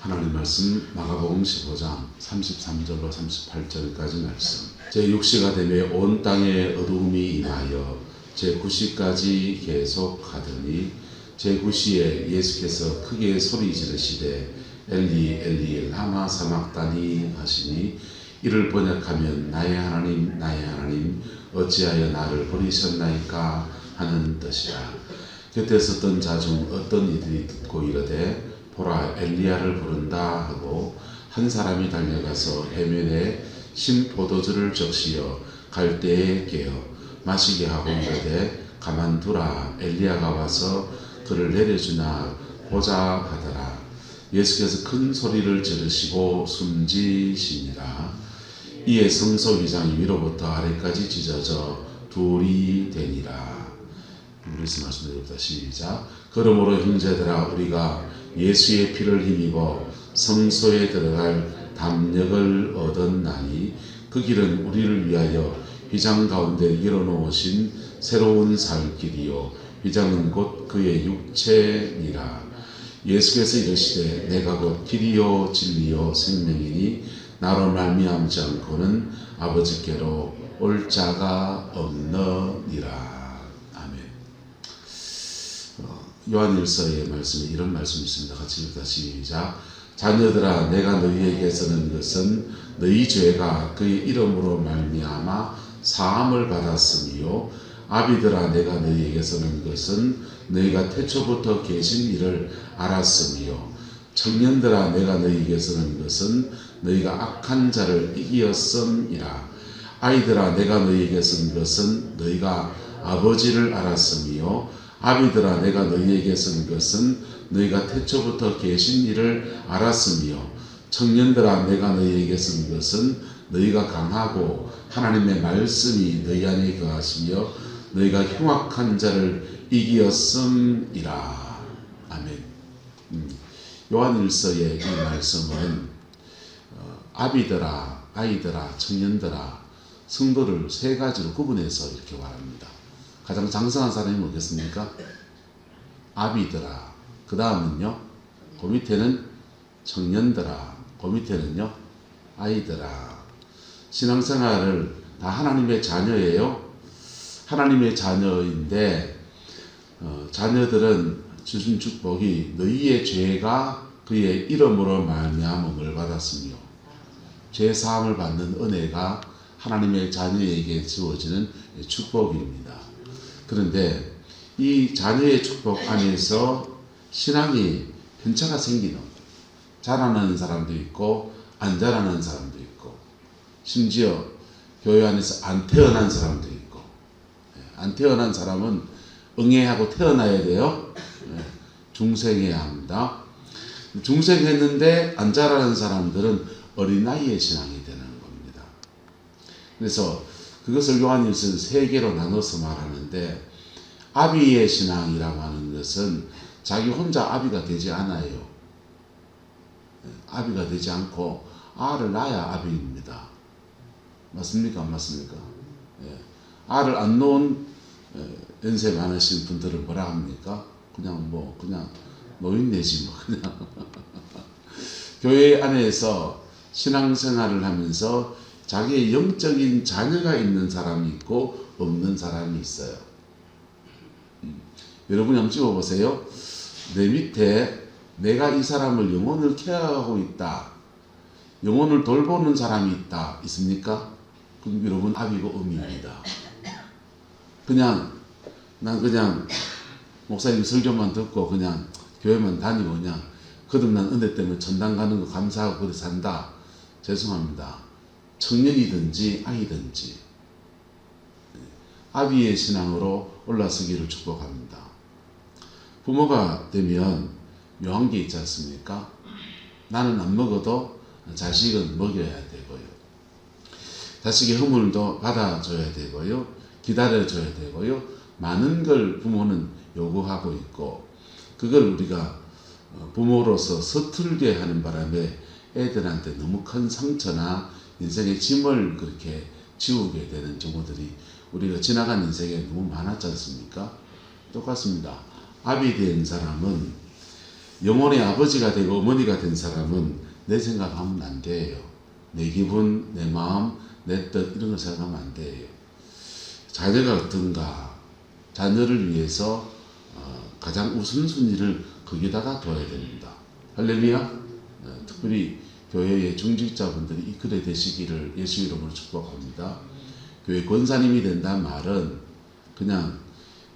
하나님 말씀 마가복음 15장 33절로 38절까지 말씀. 제6시가 되매 온 땅에 어두움이 임하여 제9시까지 계속하더니 제9시에 예수께서 크게 소리 지르시되 엘리 엘리 라마 사막다니 하시니 이를 번역하면 나의 하나님 나의 하나님 어찌하여 나를 버리셨나이까 하는 뜻이라. 곁에 섰던 자 중 어떤 이들이 듣고 이르되 보라 엘리야를 부른다 하고 한 사람이 달려가서 해면에 신 포도주를 적시어 갈대에 깨어 마시게 하고 이르되 가만두라 엘리야가 와서 그를 내려주나 보자 하더라. 예수께서 큰 소리를 지르시고 숨지시니라. 이에 성소기장이 위로부터 아래까지 찢어져 둘이 되니라. 우리서 말씀드립니다. 시작. 그러므로 형제들아 우리가 예수의 피를 힘입어 성소에 들어갈 담력을 얻었나니 그 길은 우리를 위하여 휘장 가운데 열어놓으신 새로운 살 길이요 휘장은 곧 그의 육체니라. 예수께서 이르시되 내가 곧 길이요 진리요 생명이니 나로 말미암지 않고는 아버지께로 올 자가 없느니라. 요한일서의 말씀에 이런 말씀이 있습니다. 같이 읽다 시작. 자녀들아 내가 너희에게 쓰는 것은 너희 죄가 그의 이름으로 말미암아 사함을 받았으며 아비들아 내가 너희에게 쓰는 것은 너희가 태초부터 계신 이를 알았으며 청년들아 내가 너희에게 쓰는 것은 너희가 악한 자를 이기었음이라. 아이들아 내가 너희에게 쓴 것은 너희가 아버지를 알았으며 아비들아 내가 너희에게 쓴 것은 너희가 태초부터 계신 이를 알았으며 청년들아 내가 너희에게 쓴 것은 너희가 강하고 하나님의 말씀이 너희 안에 거하시며 너희가 흉악한 자를 이기었음이라. 아멘. 요한일서의 이 말씀은 아비들아 아이들아 청년들아 성도를 세 가지로 구분해서 이렇게 말합니다. 가장 장성한 사람이 뭐겠습니까? 아비들아. 그 다음은요. 그 밑에는 청년들아. 그 밑에는요. 아이들아. 신앙생활을 다 하나님의 자녀예요. 하나님의 자녀인데 자녀들은 주신 축복이 너희의 죄가 그의 이름으로 말미암음을 받았으며 죄 사함을 받는 은혜가 하나님의 자녀에게 주어지는 축복입니다. 그런데 이 자녀의 축복 안에서 신앙이 편차가 생기는 자라는 사람도 있고 안 자라는 사람도 있고 심지어 교회 안에서 안 태어난 사람도 있고 안 태어난 사람은 응애하고 태어나야 돼요. 중생해야 합니다. 중생했는데 안 자라는 사람들은 어린아이의 신앙이 되는 겁니다. 그래서 그것을 요한일서는 세 개로 나눠서 말하는데 아비의 신앙이라고 하는 것은 자기 혼자 아비가 되지 않아요. 아비가 되지 않고 알을 낳아야 아비입니다. 맞습니까? 안 맞습니까? 알을 안 놓은 연세 많으신 분들을 뭐라 합니까? 그냥 노인네지 뭐 그냥 교회 안에서 신앙생활을 하면서 자기의 영적인 자녀가 있는 사람이 있고 없는 사람이 있어요. 여러분이 한번 찍어보세요. 내 밑에 내가 이 사람을 영혼을 케어하고 있다. 영혼을 돌보는 사람이 있다. 있습니까? 그럼 여러분 아비고 어미입니다. 난 그냥 목사님 설교만 듣고 그냥 교회만 다니고 그냥 거듭난 은혜 때문에 천당 가는 거 감사하고 그렇게 산다. 죄송합니다. 청년이든지 아이든지 아비의 신앙으로 올라서기를 축복합니다. 부모가 되면 묘한 게 있지 않습니까? 나는 안 먹어도 자식은 먹여야 되고요. 자식의 허물도 받아줘야 되고요. 기다려줘야 되고요. 많은 걸 부모는 요구하고 있고 그걸 우리가 부모로서 서툴게 하는 바람에 애들한테 너무 큰 상처나 인생의 짐을 그렇게 지우게 되는 경우들이 우리가 지나간 인생에 너무 많았지 않습니까? 똑같습니다. 아비 된 사람은 영혼의 아버지가 되고 어머니가 된 사람은 내 생각하면 안 돼요. 내 기분, 내 마음, 내 뜻 이런 거 생각하면 안 돼요. 자녀가 어떤가, 자녀를 위해서 가장 우선순위를 거기다가 둬야 됩니다. 할렐루야. 특별히 교회의 중직자분들이 이 글에 되시기를 예수 이름으로 축복합니다. 교회 권사님이 된다는 말은 그냥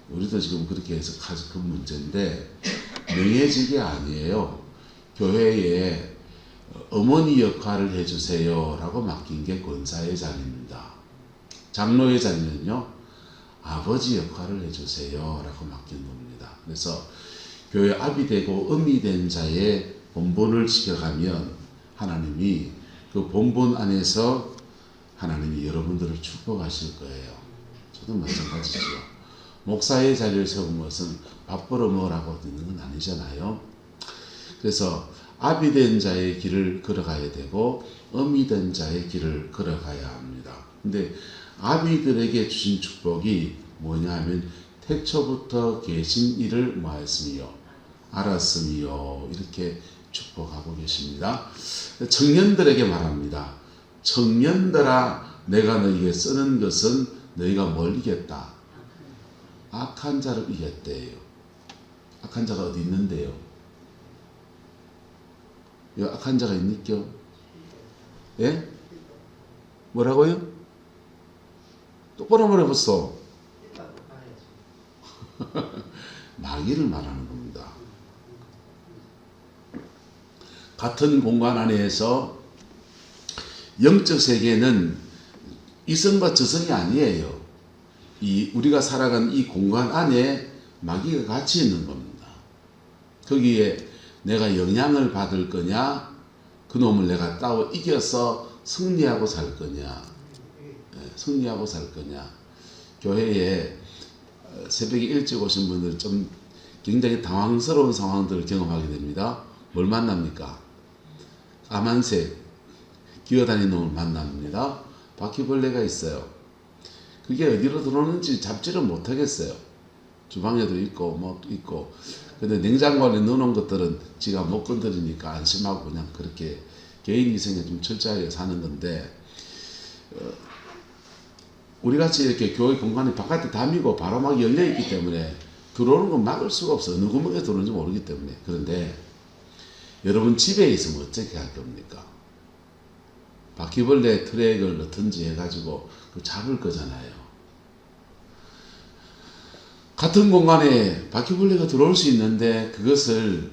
우리도 지금 그렇게 해서 그 문제인데 명예직이 아니에요. 교회에 어머니 역할을 해주세요 라고 맡긴 게 권사의 자리입니다. 장로의 자리는요, 아버지 역할을 해주세요 라고 맡긴 겁니다. 그래서 교회 압이 되고 음이 된 자의 본분을 지켜가면 하나님이 그 본분 안에서 하나님이 여러분들을 축복하실 거예요. 저도 마찬가지죠. 목사의 자리를 세운 것은 밥 벌어 먹으라고 있는 건 아니잖아요. 그래서 압이 된 자의 길을 걸어가야 되고 음이 된 자의 길을 걸어가야 합니다. 근데 아비들에게 주신 축복이 뭐냐 하면 태초부터 계신 이를 뭐하였으며 알았으며 이렇게 축복하고 계십니다. 청년들에게 말합니다. 청년들아, 내가 너희에게 쓰는 것은 너희가 뭘 이겼다? 악한 자를 이겼대요. 악한 자가 어디 있는데요? 여기 악한 자가 있니껴? 예? 뭐라고요? 똑바로 말해봤어. 마귀를 말하는 겁니다. 같은 공간 안에서 영적 세계는 이성과 저성이 아니에요. 우리가 살아가는 이 공간 안에 마귀가 같이 있는 겁니다. 거기에 내가 영향을 받을 거냐, 그놈을 내가 따로 이겨서 승리하고 살 거냐, 승리하고 살 거냐. 교회에 새벽에 일찍 오신 분들 좀 굉장히 당황스러운 상황들을 경험하게 됩니다. 뭘 만납니까? 까만색 기어다니는 놈을 만납니다. 바퀴벌레가 있어요. 그게 어디로 들어오는지 잡지를 못하겠어요. 주방에도 있고 뭐 있고. 근데 냉장고 안에 넣어놓은 것들은 지가 못 건드리니까 안심하고 그냥 그렇게 개인 위생에 좀 철저하게 사는 건데, 우리 같이 이렇게 교회 공간이 바깥에 담이고 바람막이 열려있기 때문에 들어오는 건 막을 수가 없어요. 어느 구멍에 들어오는지 모르기 때문에. 그런데 여러분 집에 있으면 어떻게 할 겁니까? 바퀴벌레 트랙을 넣든지 해가지고 잡을 거잖아요. 같은 공간에 바퀴벌레가 들어올 수 있는데 그것을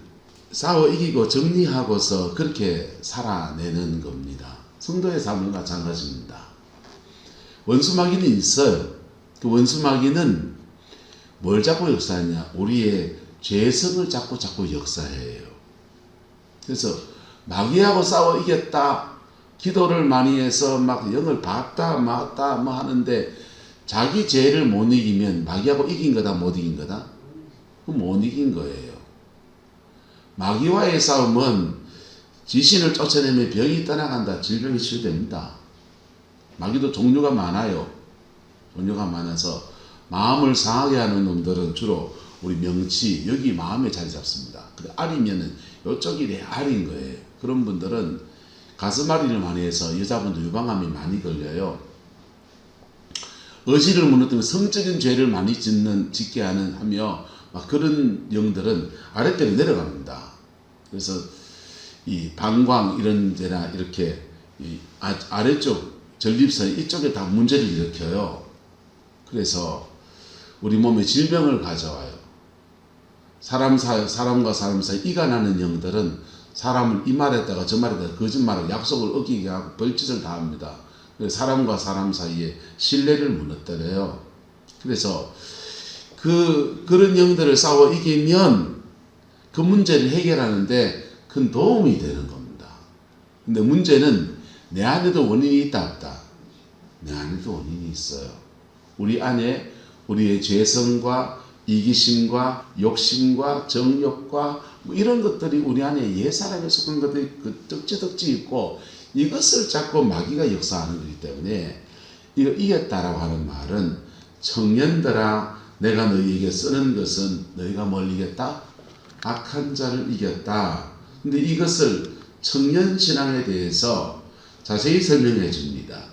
싸워 이기고 정리하고서 그렇게 살아내는 겁니다. 성도의 삶과 마찬가지입니다. 원수마귀는 있어요. 그 원수마귀는 뭘 잡고 역사하냐? 우리의 죄성을 잡고 역사해요. 그래서 마귀하고 싸워 이겼다, 기도를 많이 해서 막 영을 봤다 맞다 뭐 하는데 자기 죄를 못 이기면 마귀하고 이긴 거다 못 이긴 거다? 그럼 못 이긴 거예요. 마귀와의 싸움은 지신을 쫓아내면 병이 떠나간다, 질병이 치유됩니다. 마귀도 종류가 많아요. 종류가 많아서 마음을 상하게 하는 놈들은 주로 우리 명치, 여기 마음에 자리 잡습니다. 그래, 알이면은 이쪽이 내 알인 거예요. 그런 분들은 가슴앓이를 많이 해서 여자분도 유방암이 많이 걸려요. 의지를 무너뜨리면 성적인 죄를 많이 짓게 하며 막 그런 영들은 아랫배로 내려갑니다. 그래서 이 방광 이런 데나 이렇게 이 아래쪽 전립선 이쪽에 다 문제를 일으켜요. 그래서 우리 몸에 질병을 가져와요. 사람과 사람 사이 이가 나는 영들은 사람을 이 말에다가 저 말에다가 거짓말을 약속을 어기게 하고 벌짓을 다 합니다. 사람과 사람 사이에 신뢰를 무너뜨려요. 그래서 그런 영들을 싸워 이기면 그 문제를 해결하는데 큰 도움이 되는 겁니다. 근데 문제는 내 안에도 원인이 있다 없다? 내 안에도 원인이 있어요. 우리 안에 우리의 죄성과 이기심과 욕심과 정욕과 뭐 이런 것들이 우리 안에 옛사람에 속한 것들이 덕지 있고, 이것을 자꾸 마귀가 역사하는 거기 때문에 이거 이겼다라고 하는 말은 청년들아, 내가 너희에게 쓰는 것은 너희가 뭘 이겼다? 악한 자를 이겼다. 근데 이것을 청년신앙에 대해서 자세히 설명해 줍니다.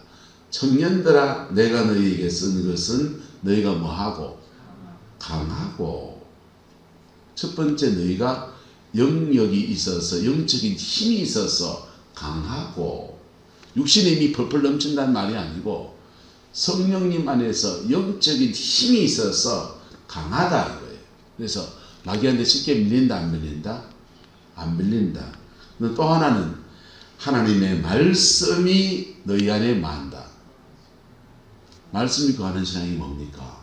청년들아 내가 너희에게 쓴 것은 너희가 뭐하고? 강하고. 첫 번째 너희가 영역이 있어서 영적인 힘이 있어서 강하고, 육신의 힘이 펄펄 넘친다는 말이 아니고 성령님 안에서 영적인 힘이 있어서 강하다 이거예요. 그래서 마귀한테 쉽게 밀린다 안 밀린다? 안 밀린다. 또 하나는 하나님의 말씀이 너희 안에 만다. 말씀이 거하는 신앙이 뭡니까?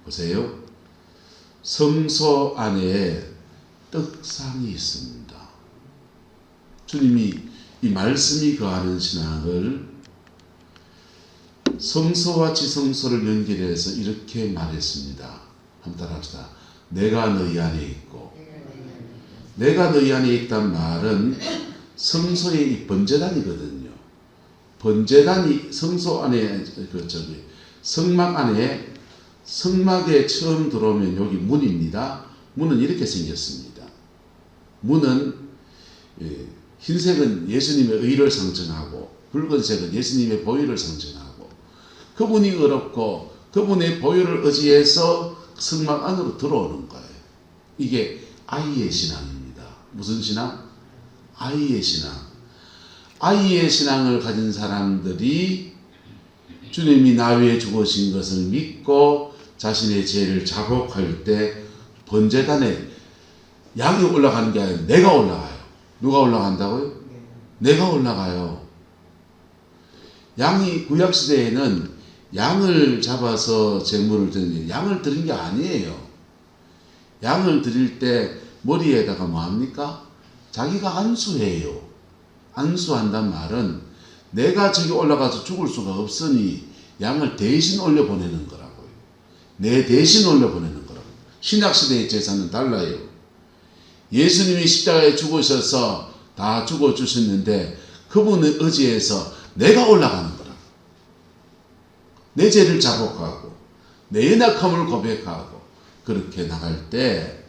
보세요. 성소 안에 떡상이 있습니다. 주님이 이 말씀이 거하는 신앙을 성소와 지성소를 연결해서 이렇게 말했습니다. 한번 따라합시다. 내가 너희 안에 있고. 내가 너희 안에 있단 말은 성소의 이 번제단이거든요. 번제단이 성소 안에 성막 안에, 성막에 처음 들어오면 여기 문입니다. 문은 이렇게 생겼습니다. 문은 흰색은 예수님의 의를 상징하고 붉은색은 예수님의 보혈을 상징하고, 그분이 어렵고 그분의 보혈을 의지해서 성막 안으로 들어오는 거예요. 이게 아이의 신앙입니다. 무슨 신앙? 아이의 신앙. 아이의 신앙을 가진 사람들이 주님이 나 위해 죽으신 것을 믿고 자신의 죄를 자복할 때 번제단에 양이 올라가는 게 아니라 내가 올라가요. 누가 올라간다고요? 내가 올라가요. 양이 구약시대에는 양을 잡아서 제물을 드리는, 양을 드린 게 아니에요. 양을 드릴 때 머리에다가 뭐합니까? 자기가 안수해요. 안수한단 말은 내가 저기 올라가서 죽을 수가 없으니 양을 대신 올려보내는 거라고요. 내 대신 올려보내는 거라고요. 신약시대의 제사는 달라요. 예수님이 십자가에 죽으셔서 다 죽어주셨는데 그분의 의지에서 내가 올라가는 거라고. 내 죄를 자복하고 내 연약함을 고백하고 그렇게 나갈 때,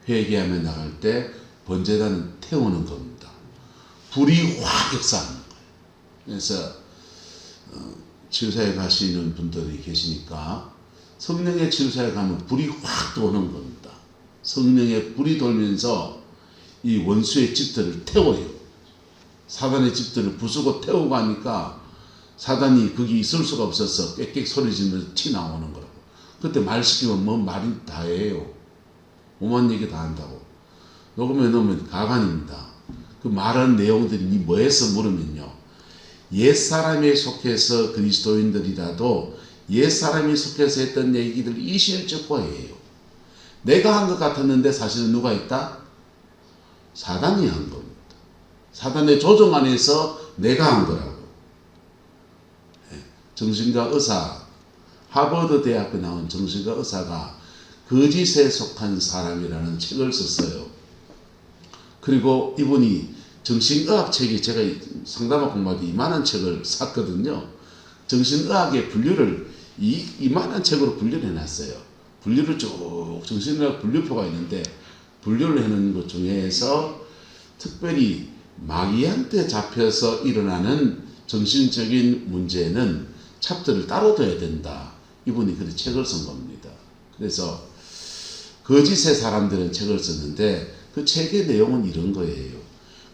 회개하며 나갈 때 번제단은 태우는 겁니다. 불이 확 역사하는 거예요. 그래서 치유사에 가시는 분들이 계시니까 성령의 치유사에 가면 불이 확 도는 겁니다. 성령의 불이 돌면서 이 원수의 집들을 태워요. 사단의 집들을 부수고 태우고 하니까 사단이 거기 있을 수가 없어서 꽥꽥 소리 지르면서 튀나오는 거라고. 그때 말 시키면 뭐 말이 다 해요. 오만 얘기 다 한다고. 녹음해 놓으면 가관입니다. 그 말하는 내용들이 뭐해서 물으면요, 옛사람에 속해서 그리스도인들이라도 옛사람이 속해서 했던 얘기들 이실적고해요. 내가 한 것 같았는데 사실은 누가 했다? 사단이 한 겁니다. 사단의 조종 안에서 내가 한 거라고. 정신과 의사, 하버드 대학교 나온 정신과 의사가 거짓에 속한 사람이라는 책을 썼어요. 그리고 이분이 정신의학 책이, 제가 상담학 공부할 때 이만한 책을 샀거든요. 정신의학의 분류를 이만한 책으로 분류를 해놨어요. 분류를 쭉, 정신의학 분류표가 있는데 분류를 해놓은 것 중에서 특별히 마귀한테 잡혀서 일어나는 정신적인 문제는 챕터를 따로 둬야 된다. 이분이 그 책을 쓴 겁니다. 그래서 거짓의 사람들은 책을 썼는데 그 책의 내용은 이런 거예요.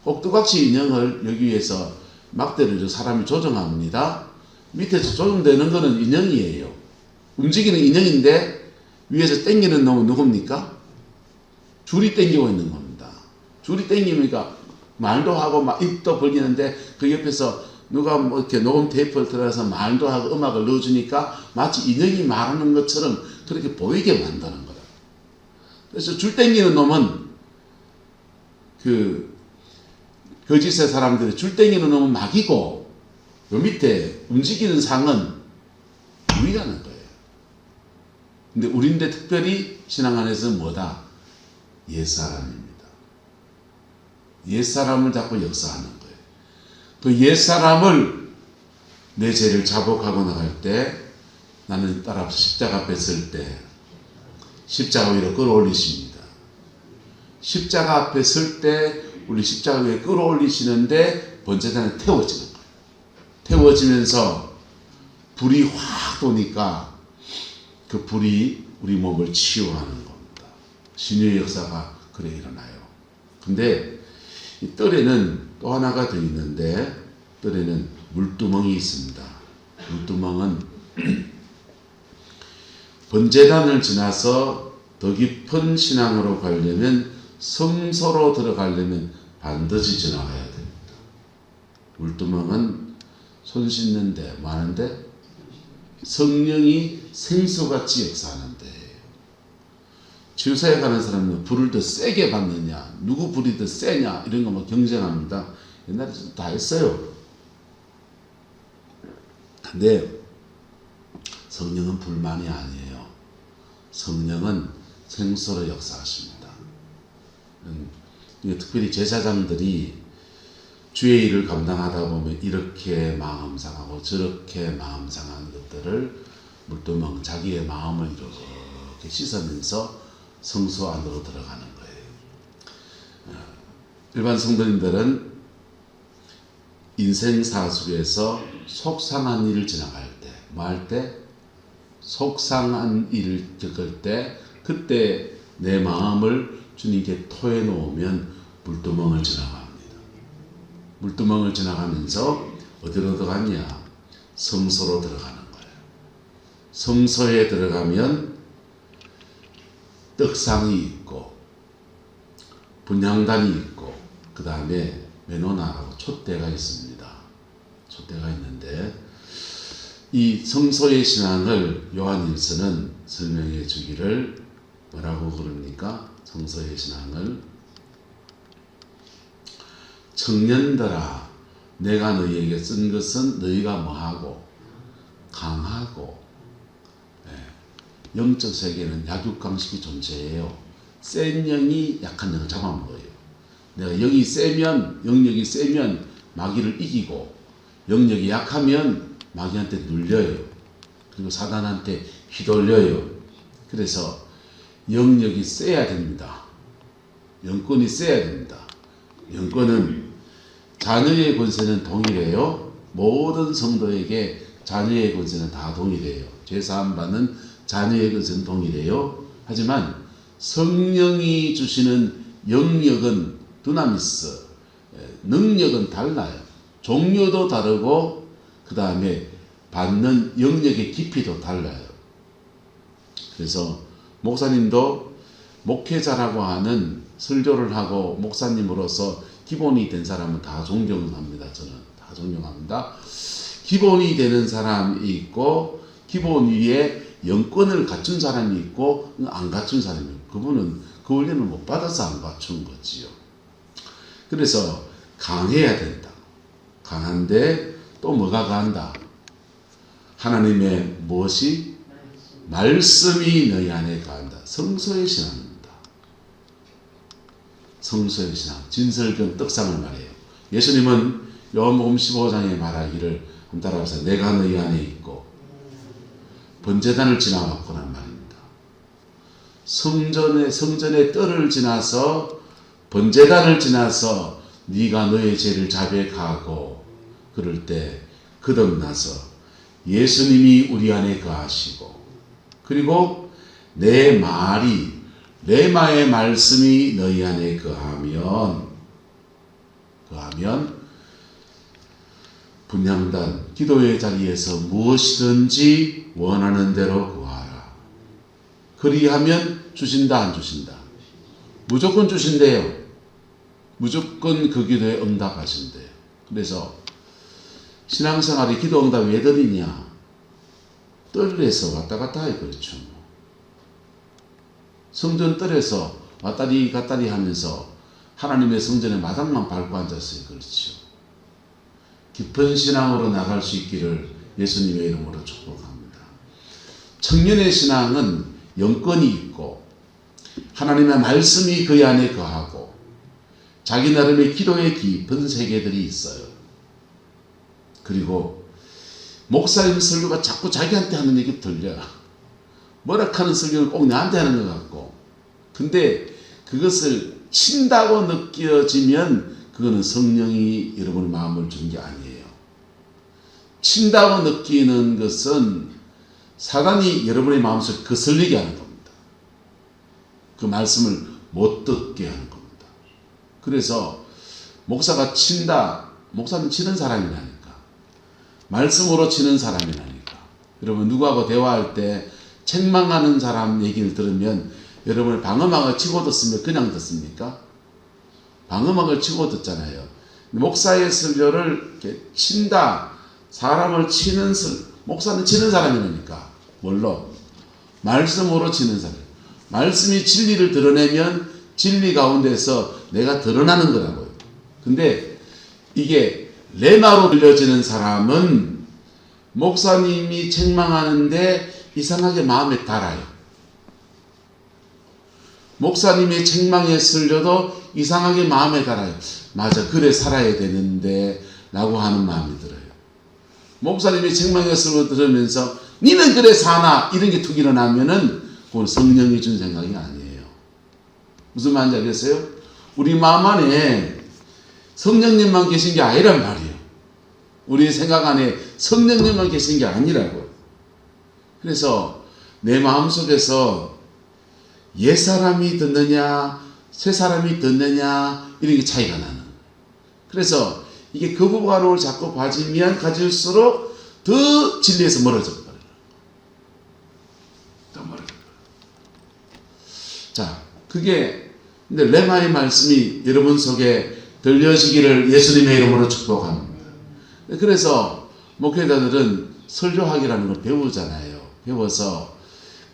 꼭두각시 인형을 여기 위해서 막대로 사람이 조정합니다. 밑에서 조정되는 거는 인형이에요. 움직이는 인형인데 위에서 당기는 놈은 누굽니까? 줄이 당기고 있는 겁니다. 줄이 당기니까 말도 하고 막 입도 벌리는데 그 옆에서 누가 뭐 이렇게 녹음 테이프를 들어서 말도 하고 음악을 넣어주니까 마치 인형이 말하는 것처럼 그렇게 보이게 만드는 거다. 그래서 줄 당기는 놈은 그 거짓의 사람들이 줄 당기는 놈은 마귀고, 요 밑에 움직이는 상은 우리라는 거예요. 근데 우리인데 특별히 신앙 안에서는 뭐다? 옛사람입니다. 옛사람을 잡고 역사하는 거예요. 그 옛사람을 내 죄를 자복하고 나갈 때, 나는 따라서 십자가 앞에 설 때 십자가 위로 끌어올리십니다. 십자가 앞에 설 때 우리 십자가 위에 끌어올리시는데 번제단에 태워지는 거예요. 태워지면서 불이 확 도니까 그 불이 우리 몸을 치유하는 겁니다. 신유의 역사가 그래 일어나요. 근데 이 뜰에는 또 하나가 더 있는데, 뜰에는 물두멍이 있습니다. 물두멍은 번제단을 지나서 더 깊은 신앙으로 가려면, 성소로 들어가려면 반드시 지나가야 됩니다. 물두멍은 손 씻는데 많은데 성령이 생수같이 역사하는 데예요. 치유사에 가는 사람은 불을 더 세게 받느냐, 누구 불이 더 세냐, 이런 거 뭐 경쟁합니다. 옛날에 다 했어요. 근데 성령은 불만이 아니에요. 성령은 생수로 역사하십니다. 특별히 제사장들이 주의 일을 감당하다 보면 이렇게 마음 상하고 저렇게 마음 상한 것들을 물두멍 자기의 마음을 이렇게 씻으면서 성소 안으로 들어가는 거예요. 일반 성도님들은 인생사 속에서 속상한 일을 지나갈 때, 뭐 할 때? 속상한 일을 겪을 때, 그때 내 마음을 주님께 토해 놓으면 물두멍을 지나갑니다. 물두멍을 지나가면서 어디로 들어가냐? 성소로 들어가는 거예요. 성소에 들어가면 떡상이 있고 분향단이 있고 그 다음에 메노나라고 촛대가 있습니다. 촛대가 있는데 이 성소의 신앙을 요한일서는 설명해 주기를 뭐라고 그럽니까? 성소의 신앙을 청년들아 내가 너희에게 쓴 것은 너희가 뭐하고 강하고, 영적 세계는 약육강식이 존재해요. 센 영이 약한 영을 잡아먹어요. 내가 영이 세면, 영력이 세면 마귀를 이기고, 영력이 약하면 마귀한테 눌려요. 그리고 사단한테 휘둘려요. 그래서 영력이 세야 됩니다. 영권이 세야 됩니다. 영권은 자녀의 권세는 동일해요. 모든 성도에게 자녀의 권세는 다 동일해요. 죄사함 받는 자녀의 권세는 동일해요. 하지만 성령이 주시는 영역은 두나미스, 능력은 달라요. 종류도 다르고 그 다음에 받는 영역의 깊이도 달라요. 그래서 목사님도 목회자라고 하는 설교를 하고 목사님으로서 기본이 된 사람은 다 존경합니다. 저는 다 존경합니다. 기본이 되는 사람이 있고 기본 위에 영권을 갖춘 사람이 있고 안 갖춘 사람이 있고, 그분은 그 훈련을 못 받아서 안 갖춘 거지요. 그래서 강해야 된다. 강한데 또 뭐가 강한다? 하나님의 무엇이? 말씀이 너희 안에 강한다. 성소의 신앙입니다. 성소의 신앙, 진설경 떡상을 말해요. 예수님은 요한복음 15장에 말하기를 한번 따라하세요. 내가 너희 안에 있고 번제단을 지나갔구나 말입니다. 성전의 뜰을 지나서 번제단을 지나서 네가 너의 죄를 자백하고 그럴 때 거듭나서 예수님이 우리 안에 거하시고, 그리고 내 말이 레마의 말씀이 너희 안에 거하면 분향단 기도의 자리에서 무엇이든지 원하는 대로 구하라. 그리하면 주신다 안 주신다? 무조건 주신대요. 무조건 그 기도에 응답하신대요. 그래서 신앙생활에 기도 응답 왜 드리냐? 뜰에서 왔다 갔다 해. 그렇죠. 성전 뜰에서 왔다리 갔다리 하면서 하나님의 성전의 마당만 밟고 앉았어요. 그렇죠. 깊은 신앙으로 나갈 수 있기를 예수님의 이름으로 축복합니다. 청년의 신앙은 영권이 있고 하나님의 말씀이 그 안에 거하고 자기 나름의 기도의 깊은 세계들이 있어요. 그리고 목사님 설교가 자꾸 자기한테 하는 얘기 들려. 뭐라 하는 설교를 꼭 나한테 하는 것 같고, 근데 그것을 친다고 느껴지면 그거는 성령이 여러분의 마음을 준 게 아니에요. 친다고 느끼는 것은 사단이 여러분의 마음속에 거슬리게 하는 겁니다. 그 말씀을 못 듣게 하는 겁니다. 그래서 목사가 친다, 목사는 치는 사람이라니까, 말씀으로 치는 사람이라니까. 여러분 누구하고 대화할 때 책망하는 사람 얘기를 들으면 여러분이 방음막을 치고 듣으면 그냥 듣습니까? 방음막을 치고 듣잖아요. 목사의 설교를 이렇게 친다, 사람을 치는 목사는 치는 사람이라니까. 뭘로? 말씀으로 치는 사람. 말씀이 진리를 드러내면 진리 가운데서 내가 드러나는 거라고요. 근데 이게 레마로 들려지는 사람은 목사님이 책망하는데 이상하게 마음에 달아요. 목사님의 책망에 쓸려도 이상하게 마음에 달아요. 맞아, 그래 살아야 되는데 라고 하는 마음이 들어요. 목사님이 책망에 쓸려 들으면서 니는 그래 사나 이런 게 툭 일어나면은 그건 성령이 준 생각이 아니에요. 무슨 말인지 알겠어요? 우리 마음 안에 성령님만 계신 게 아니란 말이에요. 우리 생각 안에 성령님만 계신 게 아니라고요. 그래서 내 마음속에서 옛사람이 듣느냐 새 사람이 듣느냐 이런 게 차이가 나는 거예요. 그래서 이게 거부감을 자꾸 가지면 가질수록 더 진리에서 멀어져 버려요. 더 멀어져 버려요. 자, 그게 근데 레마의 말씀이 여러분 속에 들려지기를 예수님의 이름으로 축복합니다. 그래서 목회자들은 설교하기라는 걸 배우잖아요. 배워서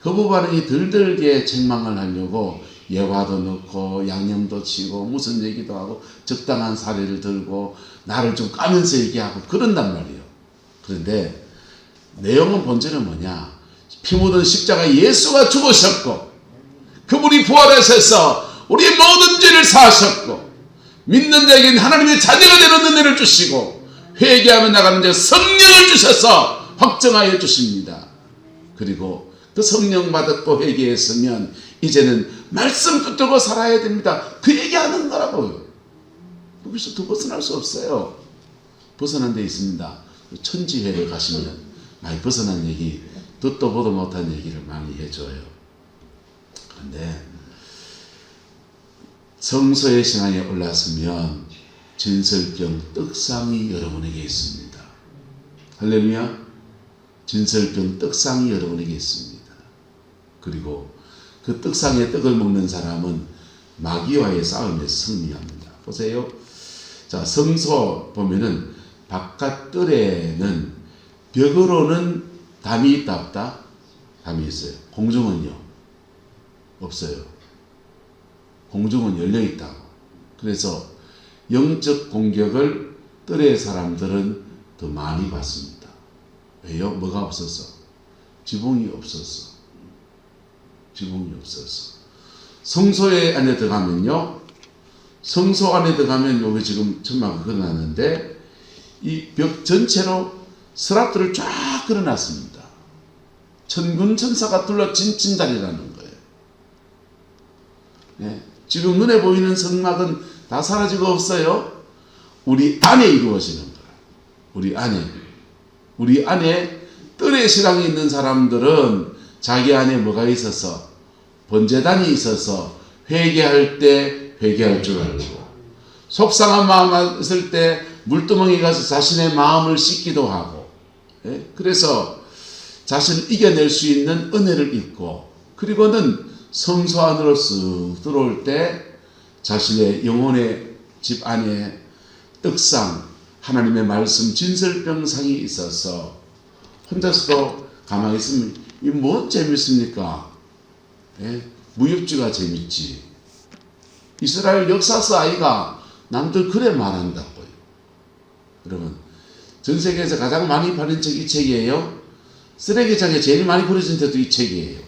거부 반응이 덜 들게 책망을 하려고 예화도 넣고 양념도 치고 무슨 얘기도 하고 적당한 사례를 들고 나를 좀 까면서 얘기하고 그런단 말이에요. 그런데 내용은 본질은 뭐냐? 피 묻은 십자가 예수가 죽으셨고 그분이 부활하셔서 우리의 모든 죄를 사하셨고 믿는 자에게는 하나님의 자녀가 되는 은혜를 주시고 회개하며 나가는 자 성령을 주셔서 확정하여 주십니다. 그리고 그 성령 받았고 회개했으면 이제는 말씀 붙들고 살아야 됩니다. 그 얘기하는 거라고요. 거기서 더 벗어날 수 없어요. 벗어난 데 있습니다. 천지회를 가시면 많이 벗어난 얘기, 듣도 보도 못한 얘기를 많이 해줘요. 그런데 성서의 신앙에 올랐으면 진설병 떡상이 여러분에게 있습니다. 할렐루야. 진설병 떡상이 여러분에게 있습니다. 그리고 그 떡상의 떡을 먹는 사람은 마귀와의 싸움에서 승리합니다. 보세요. 자, 성소 보면은 바깥 뜰에는 벽으로는 담이 있다 없다? 담이 있어요. 공중은요? 없어요. 공중은 열려 있다고. 그래서 영적 공격을 뜰의 사람들은 더 많이 받습니다. 왜요? 뭐가 없어서? 지붕이 없어서. 지붕이 없어서. 성소에 안에 들어가면요. 성소 안에 들어가면 여기 지금 천막을 걸어놨는데 이 벽 전체로 서랍들을 쫙 걸어놨습니다. 천군 천사가 둘러진 진다리라는 거예요. 네. 지금 눈에 보이는 성막은 다 사라지고 없어요. 우리 안에 이루어지는 거예요. 우리 안에 뜰의 신앙이 있는 사람들은 자기 안에 뭐가 있어서 번제단이 있어서 회개할 때 회개할 줄 알고 속상한 마음 있을 때 물두멍에 가서 자신의 마음을 씻기도 하고 그래서 자신을 이겨낼 수 있는 은혜를 입고 그리고는 성소 안으로 쓱 들어올 때 자신의 영혼의 집 안에 떡상 하나님의 말씀 진설병상이 있어서 혼자서도 가만히 있으면 이 뭐 재밌습니까? 무협지가 재밌지. 이스라엘 역사서 아이가 남들 그래 말한다고요. 여러분 전 세계에서 가장 많이 팔린 책이 책이에요. 쓰레기장에 제일 많이 버려진 데도 이 책이에요.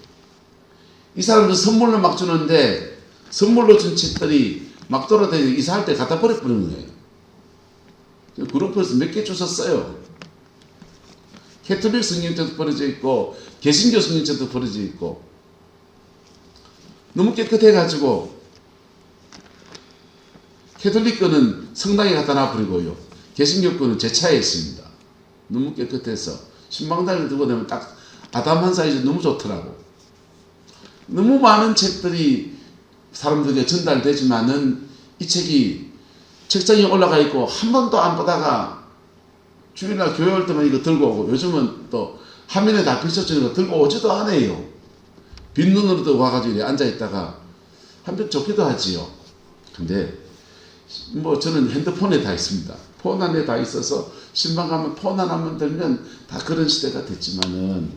이 사람들 선물로 막 주는데 선물로 준 책들이 막 돌아다니고 이사할 때 갖다 버려버리는 거예요. 그룹에서 몇 개 주셨어요. 캐톨릭 성경책도 버려져 있고 개신교 성경책도 버려져 있고 너무 깨끗해가지고 캐톨릭 거는 성당에 갖다 놔버리고요. 개신교 거는 제 차에 있습니다. 너무 깨끗해서 신방장에 두고 되면 딱 아담한 사이즈 너무 좋더라고. 너무 많은 책들이 사람들에게 전달되지만은 이 책이 책장에 올라가 있고 한 번도 안 보다가 주일날 교회 올 때만 이거 들고 오고 요즘은 또 화면에 다 비춰주는 거 들고 오지도 않아요. 빈눈으로도 와가지고 앉아있다가 한편 좋기도 하지요. 근데 뭐 저는 핸드폰에 다 있습니다. 폰 안에 다 있어서 신방 가면 폰 하나만 들면 다 그런 시대가 됐지만은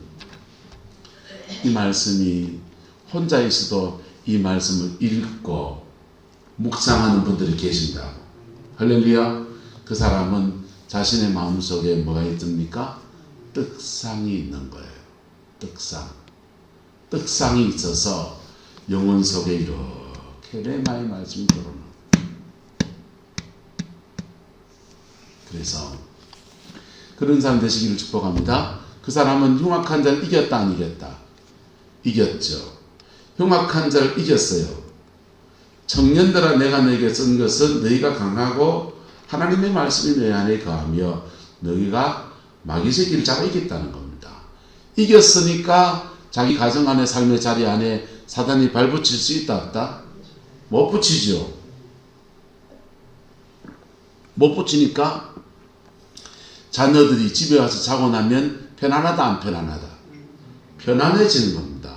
이 말씀이 혼자 있어도 이 말씀을 읽고 묵상하는 분들이 계신다고. 할렐루야. 그 사람은 자신의 마음속에 뭐가 있습니까? 떡상이 있는 거예요. 떡상이 있어서 영혼 속에 이렇게 레마의 말씀이 들어오는. 그래서 그런 사람 되시기를 축복합니다. 그 사람은 흉악한 자를 이겼다 안 이겼다? 이겼죠. 흉악한 자를 이겼어요. 청년들아 내가 너에게 쓴 것은 너희가 강하고 하나님의 말씀이 너희 안에 거하며 너희가 마귀 새끼를 잡아 이겼다는 겁니다. 이겼으니까 자기 가정 안에 삶의 자리 안에 사단이 발붙일 수 있다 없다? 못 붙이죠. 못 붙이니까 자녀들이 집에 와서 자고 나면 편안하다 안 편안하다? 편안해지는 겁니다.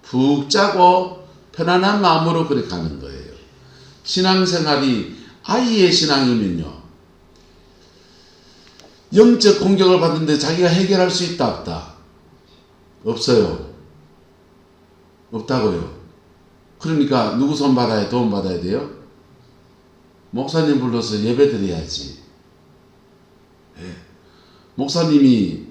푹 자고 편안한 마음으로 그렇게 가는 거예요. 신앙생활이 아이의 신앙이면요. 영적 공격을 받는데 자기가 해결할 수 있다 없다? 없어요. 없다고요. 그러니까 누구 손 받아야 도움 받아야 돼요? 목사님 불러서 예배 드려야지. 네. 목사님이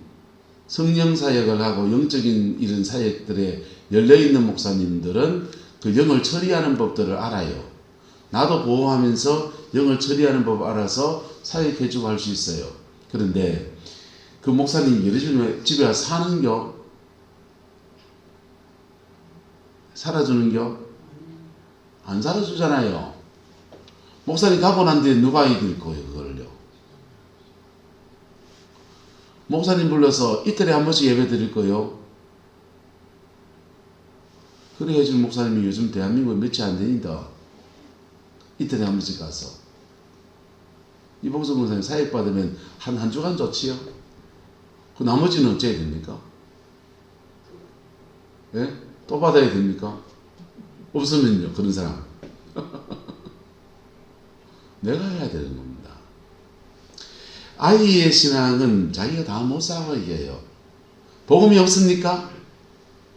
성령 사역을 하고 영적인 이런 사역들에 열려있는 목사님들은 그 영을 처리하는 법들을 알아요. 나도 보호하면서 영을 처리하는 법 알아서 사역해주고 할 수 있어요. 그런데 그 목사님이 예를 집에 와서 사는겨? 살아주는겨? 안 살아주잖아요. 목사님 가고 난 뒤에 누가 이길 거예요, 그걸요? 목사님 불러서 이틀에 한 번씩 예배 드릴 거예요? 그래 해주는 목사님이 요즘 대한민국에 며칠 안 되니다. 이틀에 한 번씩 가서. 이봉석 목사님 사역 받으면 한 주간 좋지요? 그 나머지는 어째야 됩니까? 예? 또 받아야 됩니까? 없으면요, 그런 사람. 내가 해야 되는 겁니다. 아이의 신앙은 자기가 다 못 싸워 이겨요. 복음이 없습니까?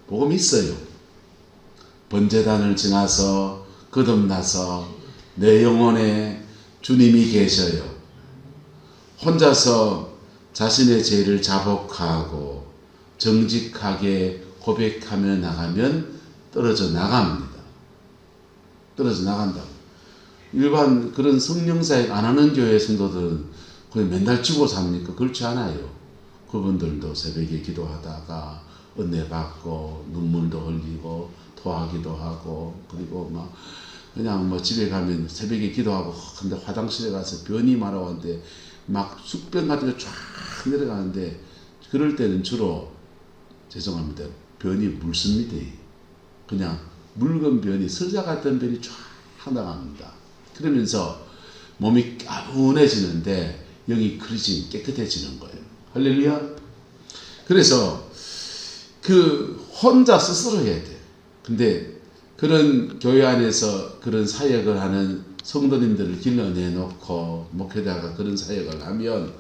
복음이 있어요. 번제단을 지나서 거듭나서 내 영혼에 주님이 계셔요. 혼자서 자신의 죄를 자복하고 정직하게 고백하며 나가면 떨어져 나갑니다. 떨어져 나간다고. 일반 그런 성령사역 안 하는 교회 성도들은 거의 맨날 죽어 삽니까? 그렇지 않아요. 그분들도 새벽에 기도하다가 은혜 받고 눈물도 흘리고 토하기도 하고 그리고 막 그냥 뭐 집에 가면 새벽에 기도하고 근데 화장실에 가서 변이 마러 왔는데 막 숙변 같은 거 쫙 내려가는데 그럴 때는 주로 죄송합니다. 변이 묽습니다. 그냥 묽은 변이 서자 같은 변이 쫙 나갑니다. 그러면서 몸이 가분해지는데 영이 그러지 깨끗해지는 거예요. 할렐루야. 그래서 그 혼자 스스로 해야 돼. 근데 그런 교회 안에서 그런 사역을 하는 성도님들을 길러내놓고 목회자가 그런 사역을 하면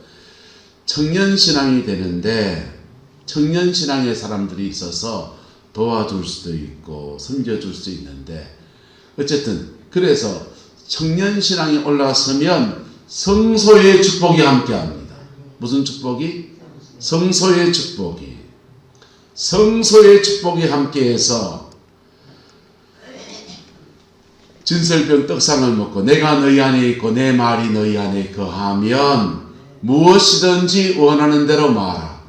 청년신앙이 되는데 청년신앙의 사람들이 있어서 도와줄 수도 있고 섬겨줄 수 있는데 어쨌든 그래서 청년신앙이 올라서면 성소의 축복이 함께합니다. 무슨 축복이? 성소의 축복이. 성소의 축복이 함께해서 진설병 떡상을 먹고 내가 너희 안에 있고 내 말이 너희 안에 거하면 무엇이든지 원하는 대로 말하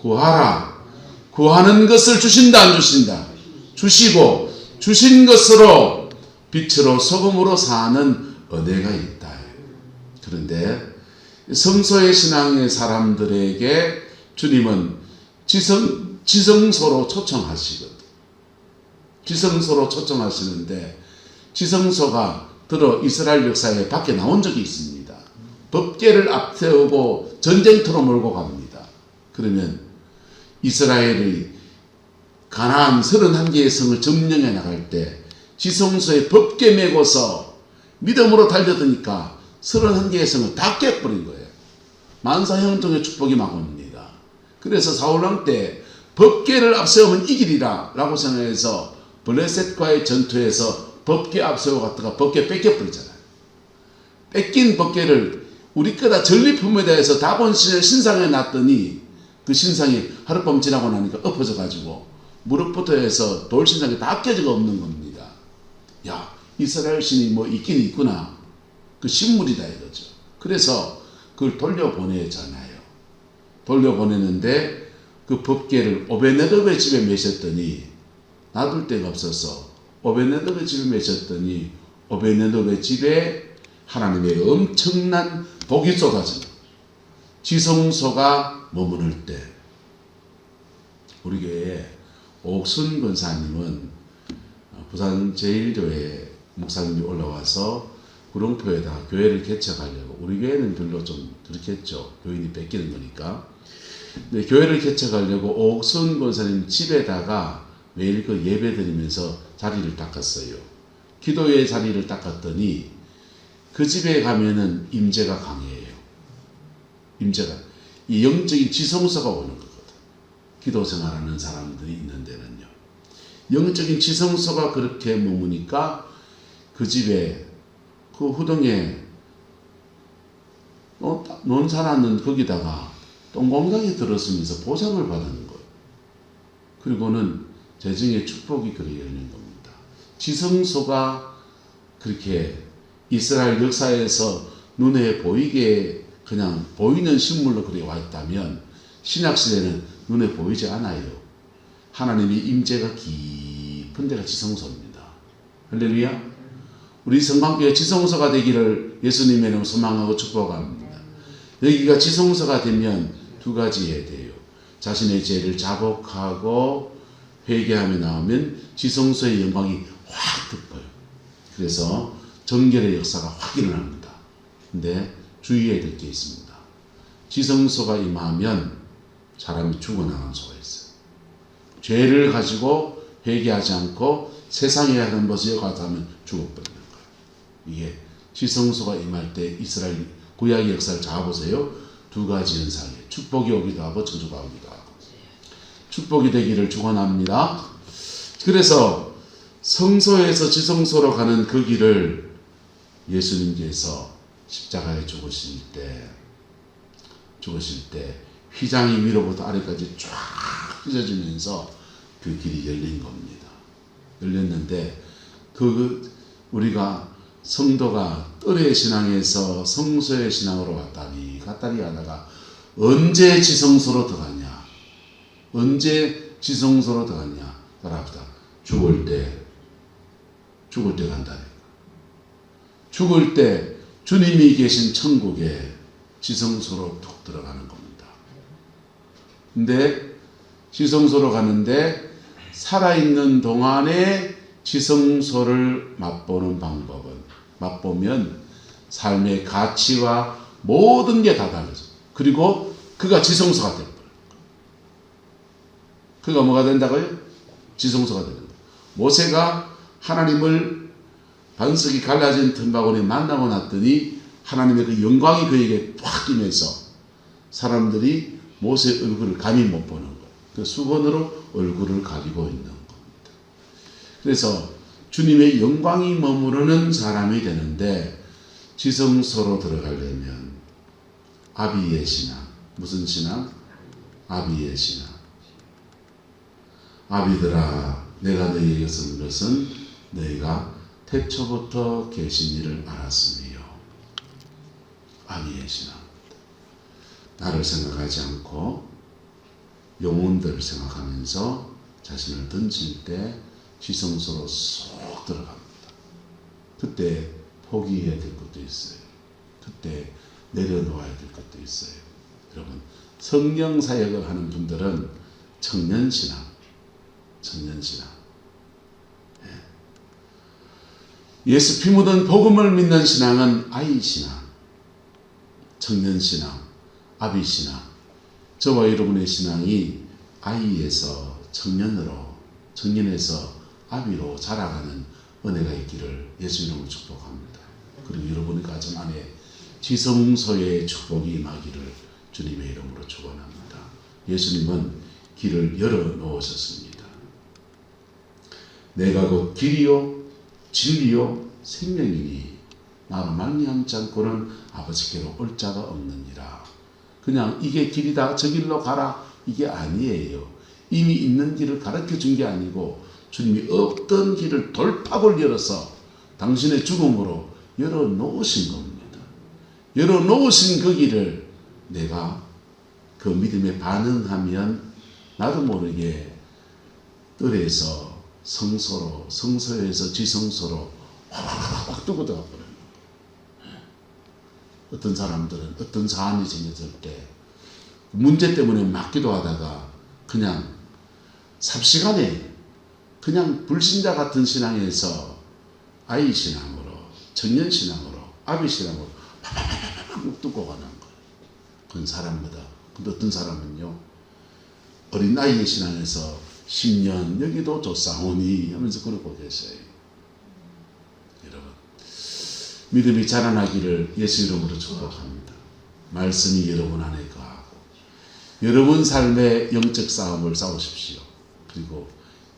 구하라. 구하는 것을 주신다 안 주신다? 주시고 주신 것으로 빛으로 소금으로 사는 은혜가 있다. 그런데 성소의 신앙의 사람들에게 주님은 지성소로 초청하시거든. 지성소로 초청하시는데 지성소가 들어 이스라엘 역사에 밖에 나온 적이 있습니다. 법궤를 앞세우고 전쟁터로 몰고 갑니다. 그러면 이스라엘의 가나안 31개의 성을 점령해 나갈 때 지성소에 법궤 메고서 믿음으로 달려드니까 31개의 성을 다 깨버린 거예요. 만사형통의 축복이 막 옵니다. 그래서 사울왕 때 법궤를 앞세우면 이기리라 라고 생각해서 블레셋과의 전투에서 법궤 앞세워 갔다가 법궤 뺏겨버리잖아요. 뺏긴 법궤를 우리 거다 전리품에 대해서 다본신을 신상에 놨더니 그 신상이 하룻밤 지나고 나니까 엎어져 가지고 무릎부터 해서 돌신상이 다 깨져가 없는 겁니다. 야, 이스라엘 신이 뭐 있긴 있구나. 그 신물이다 이거죠. 그래서 그걸 돌려보내잖아요. 돌려보내는데 그 법궤를 오베네돔의 집에 메셨더니 놔둘 데가 없어서 오베네돔의 집에 메셨더니 오베네돔의 집에 하나님의 엄청난 복이 쏟아집니다. 지성소가 머무를 때 우리 교회에 옥순 권사님은 부산 제1교회 목사님이 올라와서 구룡포에다가 교회를 개척하려고, 우리 교회는 별로 좀 그렇겠죠. 교인이 뺏기는 거니까. 근데 교회를 개척하려고 옥순 권사님 집에다가 매일 그 예배 드리면서 자리를 닦았어요. 기도의 자리를 닦았더니 그 집에 가면은 임재가 강해요. 임재가. 이 영적인 지성소가 오는 거거든. 기도 생활하는 사람들이 있는 데는요. 영적인 지성소가 그렇게 머무니까 그 집에 그 후덩에 논 살았는 거기다가 똥공장이 들었으면서 보상을 받는 거예요. 그리고는 재정의 축복이 그렇게 열린 겁니다. 지성소가 그렇게 이스라엘 역사에서 눈에 보이게 그냥 보이는 식물로 그렇게 와 있다면 신약시대는 눈에 보이지 않아요. 하나님의 임재가 깊은 데가 지성소입니다. 할렐루야. 우리 성방교회 지성소가 되기를 예수님의 이름으로 소망하고 축복합니다. 여기가 지성소가 되면 두 가지 해야 돼요. 자신의 죄를 자복하고 회개하며 나오면 지성소의 영광이 확 덮어요. 그래서 정결의 역사가 확 일어납니다. 근데 주의해야 될 게 있습니다. 지성소가 임하면 사람이 죽어나가는 수가 있어요. 죄를 가지고 회개하지 않고 세상에 하는 것을 여과하면 죽어버리는 거예요. 이게 지성소가 임할 때 이스라엘 구약의 역사를 잡아보세요. 두 가지 현상이에요. 축복이 오기도 하고 저주가 오기도 하고. 축복이 되기를 축원합니다. 그래서 성소에서 지성소로 가는 그 길을 예수님께서 십자가에 죽으실 때 휘장이 위로부터 아래까지 쫙 휘어지면서 그 길이 열린 겁니다. 열렸는데 우리가 성도가 뜰의 신앙에서 성소의 신앙으로 왔다리 갔다리 하다가 언제 지성소로 들어가냐? 언제 지성소로 들어가냐? 따라합시다. 죽을 때 간다니까. 죽을 때 주님이 계신 천국에 지성소로 툭 들어가는 겁니다. 근데 지성소로 가는데 살아있는 동안에 지성소를 맛보는 맛보면 삶의 가치와 모든 게 다 달라져. 그리고 그가 지성소가 되버려요. 그가 뭐가 된다고요? 지성소가 되는 거예요. 모세가 하나님을 반석이 갈라진 틈바구니 만나고 났더니 하나님의 그 영광이 그에게 확 임해서 사람들이 모세의 얼굴을 감히 못 보는 거예요. 그 수건으로 얼굴을 가리고 있는 겁니다. 그래서 주님의 영광이 머무르는 사람이 되는데 지성소로 들어가려면 아비의 신앙. 무슨 신앙? 아비의 신앙. 아비들아 내가 너희에게 쓴 것은 너희가 태초부터 계신 이를 알았으며. 아비의 신앙. 나를 생각하지 않고 영혼들을 생각하면서 자신을 던질 때 지성소로 쏙 들어갑니다. 그때 포기해야 될 것도 있어요. 그때 내려놓아야 될 것도 있어요. 여러분, 성령 사역을 하는 분들은 청년신앙. 예수 피 묻은 복음을 믿는 신앙은 아이신앙, 청년신앙, 아비신앙. 저와 여러분의 신앙이 아이에서 청년으로, 청년에서 아비로 자라가는 은혜가 있기를 예수 이름으로 축복합니다. 그리고 여러분의 가정 안에 지성소의 축복이 임하기를 주님의 이름으로 축원합니다. 예수님은 길을 열어놓으셨습니다. 내가 곧 길이요 진리요 생명이니 나로 말미암지 않고는 아버지께로 올 자가 없느니라. 그냥 이게 길이다, 저 길로 가라, 이게 아니에요. 이미 있는 길을 가르쳐 준 게 아니고 주님이 없던 길을 돌파구를 열어서 당신의 죽음으로 열어놓으신 겁니다. 열어놓으신 그 길을 내가 그 믿음에 반응하면 나도 모르게 뜰에서 성소로, 성소에서 지성소로 확 뜨고 들어가 버려요. 어떤 사람들은 어떤 사안이 생겼을 때 문제 때문에 막 기도하다가 그냥 삽시간에 그냥 불신자 같은 신앙에서 아이 신앙으로, 청년 신앙으로, 아비 신앙으로 팍 뜯고 가는 거예요. 그건 사람마다. 근데 어떤 사람은요, 어린 나이의 신앙에서 10년 여기도 좋사오니 하면서 그러고 계세요. 여러분, 믿음이 자라나기를 예수 이름으로 축복합니다. 말씀이 여러분 안에 거하고 여러분 삶의 영적 싸움을 싸우십시오. 그리고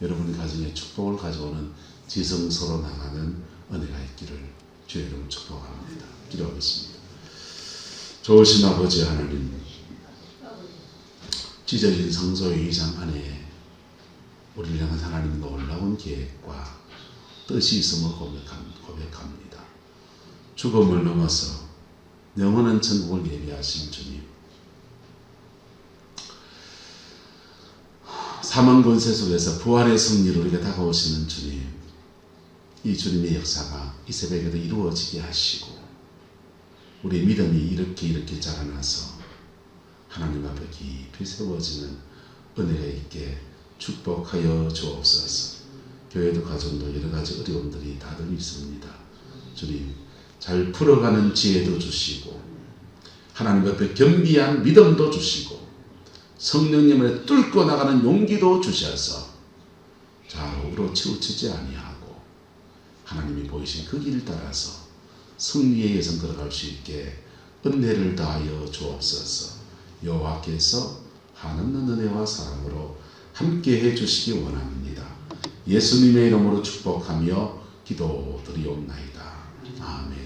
여러분의 가정에 축복을 가져오는 지성소로 나가는 은혜가 있기를 주의 이름으로 축복합니다. 기도하겠습니다. 좋으신 아버지 하나님, 찢어진 성소의 의장 안에 우리를 향한 하나님의 놀라운 계획과 뜻이 있음을 고백합니다. 죽음을 넘어서 영원한 천국을 예비하신 주님, 사망 권세 속에서 부활의 승리로 우리가 다가오시는 주님, 이 주님의 역사가 이 새벽에도 이루어지게 하시고 우리의 믿음이 이렇게 자라나서 하나님 앞에 깊이 세워지는 은혜가 있게 축복하여 주옵소서. 교회도 가정도 여러 가지 어려움들이 다들 있습니다. 주님, 잘 풀어가는 지혜도 주시고 하나님 앞에 겸비한 믿음도 주시고 성령님을 뚫고 나가는 용기도 주셔서 좌우로 치우치지 아니하고 하나님이 보이신 그 길을 따라서 승리의 여정 걸어갈 수 있게 은혜를 다하여 주옵소서. 여호와께서 한없는 은혜와 사랑으로 함께 해주시기 원합니다. 예수님의 이름으로 축복하며 기도드리옵나이다. 아멘.